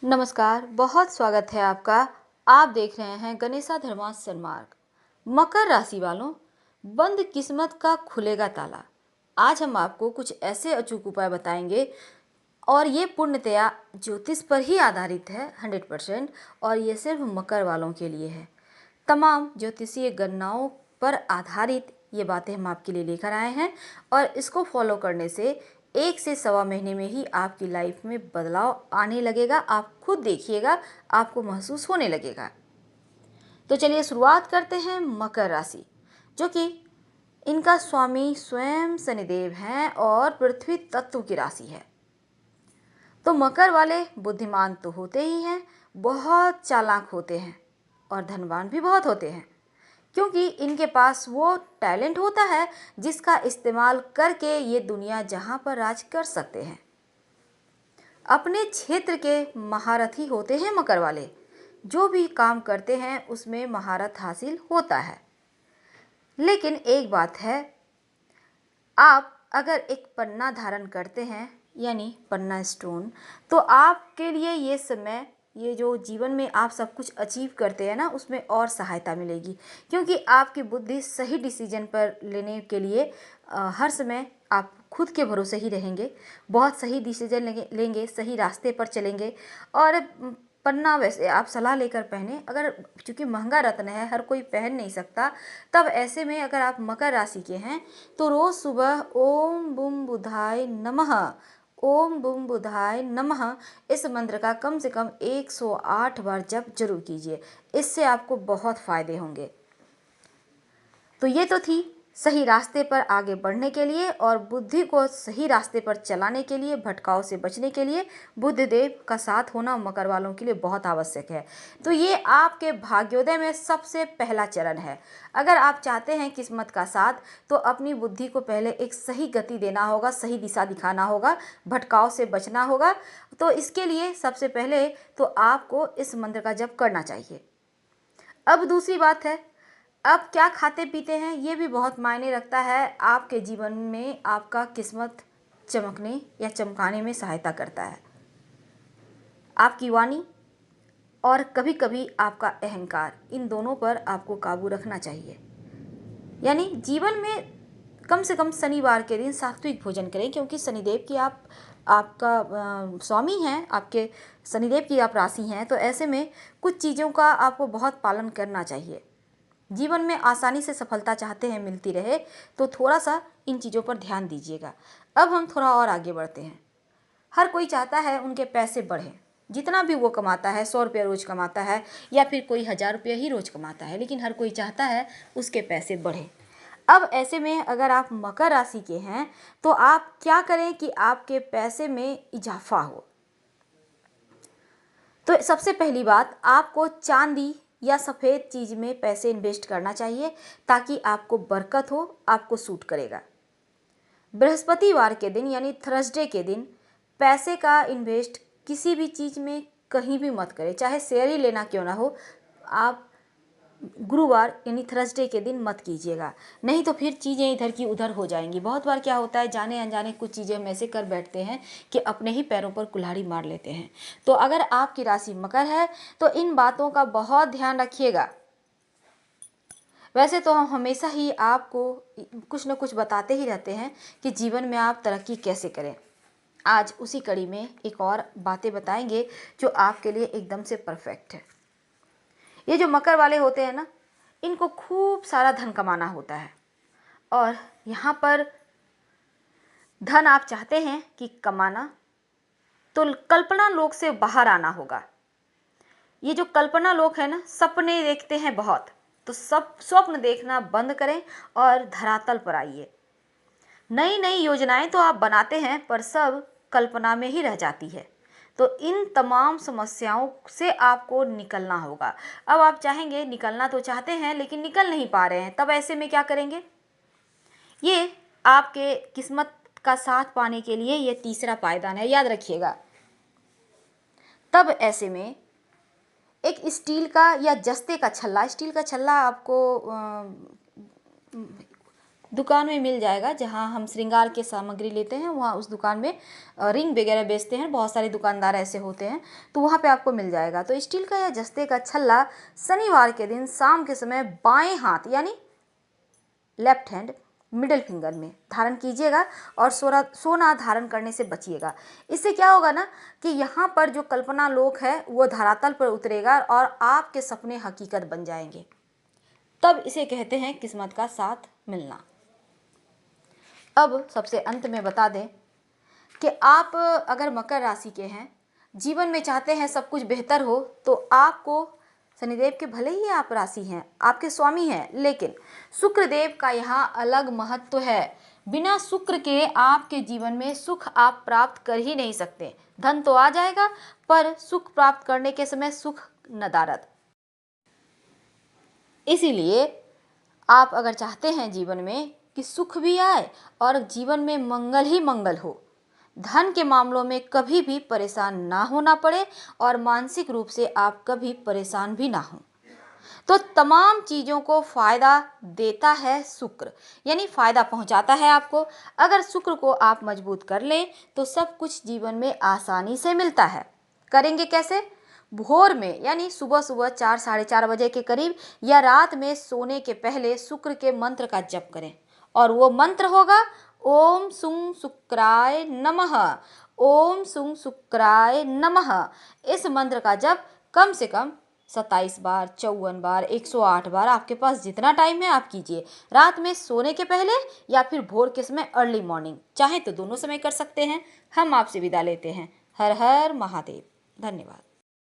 नमस्कार, बहुत स्वागत है आपका। आप देख रहे हैं गणेशा धर्मार्थ सन्मार्ग। मकर राशि वालों, बंद किस्मत का खुलेगा ताला। आज हम आपको कुछ ऐसे अचूक उपाय बताएंगे और ये पूर्णतया ज्योतिष पर ही आधारित है 100%। और ये सिर्फ मकर वालों के लिए है। तमाम ज्योतिषीय गणनाओं पर आधारित ये बातें हम आपके लिए लेकर आए हैं और इसको फॉलो करने से 1 से 1.25 महीने में ही आपकी लाइफ में बदलाव आने लगेगा। आप खुद देखिएगा, आपको महसूस होने लगेगा। तो चलिए शुरुआत करते हैं। मकर राशि, जो कि इनका स्वामी स्वयं शनिदेव हैं और पृथ्वी तत्व की राशि है। तो मकर वाले बुद्धिमान तो होते ही हैं, बहुत चालाक होते हैं और धनवान भी बहुत होते हैं, क्योंकि इनके पास वो टैलेंट होता है जिसका इस्तेमाल करके ये दुनिया जहां पर राज कर सकते हैं। अपने क्षेत्र के महारथी होते हैं मकर वाले। जो भी काम करते हैं उसमें महारत हासिल होता है। लेकिन एक बात है, आप अगर एक पन्ना धारण करते हैं यानी पन्ना स्टोन, तो आपके लिए ये समय, ये जो जीवन में आप सब कुछ अचीव करते हैं ना, उसमें और सहायता मिलेगी। क्योंकि आपकी बुद्धि सही डिसीजन पर लेने के लिए हर समय आप खुद के भरोसे ही रहेंगे। बहुत सही डिसीजन लेंगे, सही रास्ते पर चलेंगे। और पन्ना वैसे आप सलाह लेकर पहने, अगर चूँकि महंगा रत्न है, हर कोई पहन नहीं सकता। तब ऐसे में अगर आप मकर राशि के हैं तो रोज़ सुबह ओम बुम बुधाय नमः, ओम बुम बुधाय नमः इस मंत्र का कम से कम 108 बार जप जरूर कीजिए। इससे आपको बहुत फायदे होंगे। तो ये तो थी सही रास्ते पर आगे बढ़ने के लिए और बुद्धि को सही रास्ते पर चलाने के लिए, भटकाव से बचने के लिए बुद्धदेव का साथ होना मकर वालों के लिए बहुत आवश्यक है। तो ये आपके भाग्योदय में सबसे पहला चरण है। अगर आप चाहते हैं किस्मत का साथ, तो अपनी बुद्धि को पहले एक सही गति देना होगा, सही दिशा दिखाना होगा, भटकाव से बचना होगा। तो इसके लिए सबसे पहले तो आपको इस मंत्र का जप करना चाहिए। अब दूसरी बात है, अब क्या खाते पीते हैं ये भी बहुत मायने रखता है। आपके जीवन में आपका किस्मत चमकने या चमकाने में सहायता करता है। आपकी वाणी और कभी कभी आपका अहंकार, इन दोनों पर आपको काबू रखना चाहिए। यानी जीवन में कम से कम शनिवार के दिन सात्विक भोजन करें, क्योंकि शनिदेव की आपका स्वामी हैं, आपके शनिदेव की आप राशि हैं। तो ऐसे में कुछ चीज़ों का आपको बहुत पालन करना चाहिए। जीवन में आसानी से सफलता चाहते हैं मिलती रहे, तो थोड़ा सा इन चीज़ों पर ध्यान दीजिएगा। अब हम थोड़ा और आगे बढ़ते हैं। हर कोई चाहता है उनके पैसे बढ़ें। जितना भी वो कमाता है, 100 रुपये रोज़ कमाता है या फिर कोई 1000 रुपये ही रोज़ कमाता है, लेकिन हर कोई चाहता है उसके पैसे बढ़ें। अब ऐसे में अगर आप मकर राशि के हैं तो आप क्या करें कि आपके पैसे में इजाफा हो। तो सबसे पहली बात, आपको चांदी या सफ़ेद चीज़ में पैसे इन्वेस्ट करना चाहिए ताकि आपको बरकत हो, आपको सूट करेगा। बृहस्पतिवार के दिन यानी थर्सडे के दिन पैसे का इन्वेस्ट किसी भी चीज़ में कहीं भी मत करें, चाहे शेयर ही लेना क्यों ना हो। आप गुरुवार यानी थर्सडे के दिन मत कीजिएगा, नहीं तो फिर चीज़ें इधर की उधर हो जाएंगी। बहुत बार क्या होता है, जाने अनजाने कुछ चीज़ें हम ऐसे कर बैठते हैं कि अपने ही पैरों पर कुल्हाड़ी मार लेते हैं। तो अगर आपकी राशि मकर है तो इन बातों का बहुत ध्यान रखिएगा। वैसे तो हम हमेशा ही आपको कुछ न कुछ बताते ही रहते हैं कि जीवन में आप तरक्की कैसे करें। आज उसी कड़ी में एक और बातें बताएंगे जो आपके लिए एकदम से परफेक्ट है। ये जो मकर वाले होते हैं ना, इनको खूब सारा धन कमाना होता है और यहाँ पर धन आप चाहते हैं कि कमाना, तो कल्पना लोक से बाहर आना होगा। ये जो कल्पना लोक है ना, सपने देखते हैं बहुत, तो सब स्वप्न देखना बंद करें और धरातल पर आइए। नई नई योजनाएं तो आप बनाते हैं पर सब कल्पना में ही रह जाती है। तो इन तमाम समस्याओं से आपको निकलना होगा। अब आप चाहेंगे, निकलना तो चाहते हैं लेकिन निकल नहीं पा रहे हैं, तब ऐसे में क्या करेंगे? ये आपके किस्मत का साथ पाने के लिए ये तीसरा पायदान है, याद रखिएगा। तब ऐसे में एक स्टील का या जस्ते का छल्ला, स्टील का छल्ला आपको दुकान में मिल जाएगा। जहाँ हम श्रृंगार के सामग्री लेते हैं वहाँ उस दुकान में रिंग वगैरह बेचते हैं, बहुत सारे दुकानदार ऐसे होते हैं, तो वहाँ पे आपको मिल जाएगा। तो स्टील का या जस्ते का छल्ला शनिवार के दिन शाम के समय बाएं हाथ यानी लेफ्ट हैंड मिडिल फिंगर में धारण कीजिएगा और सोना धारण करने से बचिएगा। इससे क्या होगा ना कि यहाँ पर जो कल्पना लोक है वो धरातल पर उतरेगा और आपके सपने हकीकत बन जाएंगे। तब इसे कहते हैं किस्मत का साथ मिलना। अब सबसे अंत में बता दें कि आप अगर मकर राशि के हैं, जीवन में चाहते हैं सब कुछ बेहतर हो, तो आपको शनिदेव के, भले ही आप राशि हैं, आपके स्वामी हैं, लेकिन शुक्रदेव का यहाँ अलग महत्व है। बिना शुक्र के आपके जीवन में सुख आप प्राप्त कर ही नहीं सकते। धन तो आ जाएगा पर सुख प्राप्त करने के समय सुख नदारद। इसीलिए आप अगर चाहते हैं जीवन में कि सुख भी आए और जीवन में मंगल ही मंगल हो, धन के मामलों में कभी भी परेशान ना होना पड़े और मानसिक रूप से आप कभी परेशान भी ना हो, तो तमाम चीज़ों को फायदा देता है शुक्र, यानी फायदा पहुंचाता है आपको। अगर शुक्र को आप मजबूत कर लें तो सब कुछ जीवन में आसानी से मिलता है। करेंगे कैसे? भोर में यानी सुबह सुबह 4 साढ़े 4 बजे के करीब या रात में सोने के पहले शुक्र के मंत्र का जप करें, और वो मंत्र होगा ओम सुं शुक्राय नमः, ओम सुं शुक्राय नमः। इस मंत्र का जप कम से कम 27 बार, 54 बार, 108 बार, आपके पास जितना टाइम है आप कीजिए। रात में सोने के पहले या फिर भोर के समय अर्ली मॉर्निंग, चाहे तो दोनों समय कर सकते हैं। हम आपसे विदा लेते हैं। हर हर महादेव। धन्यवाद।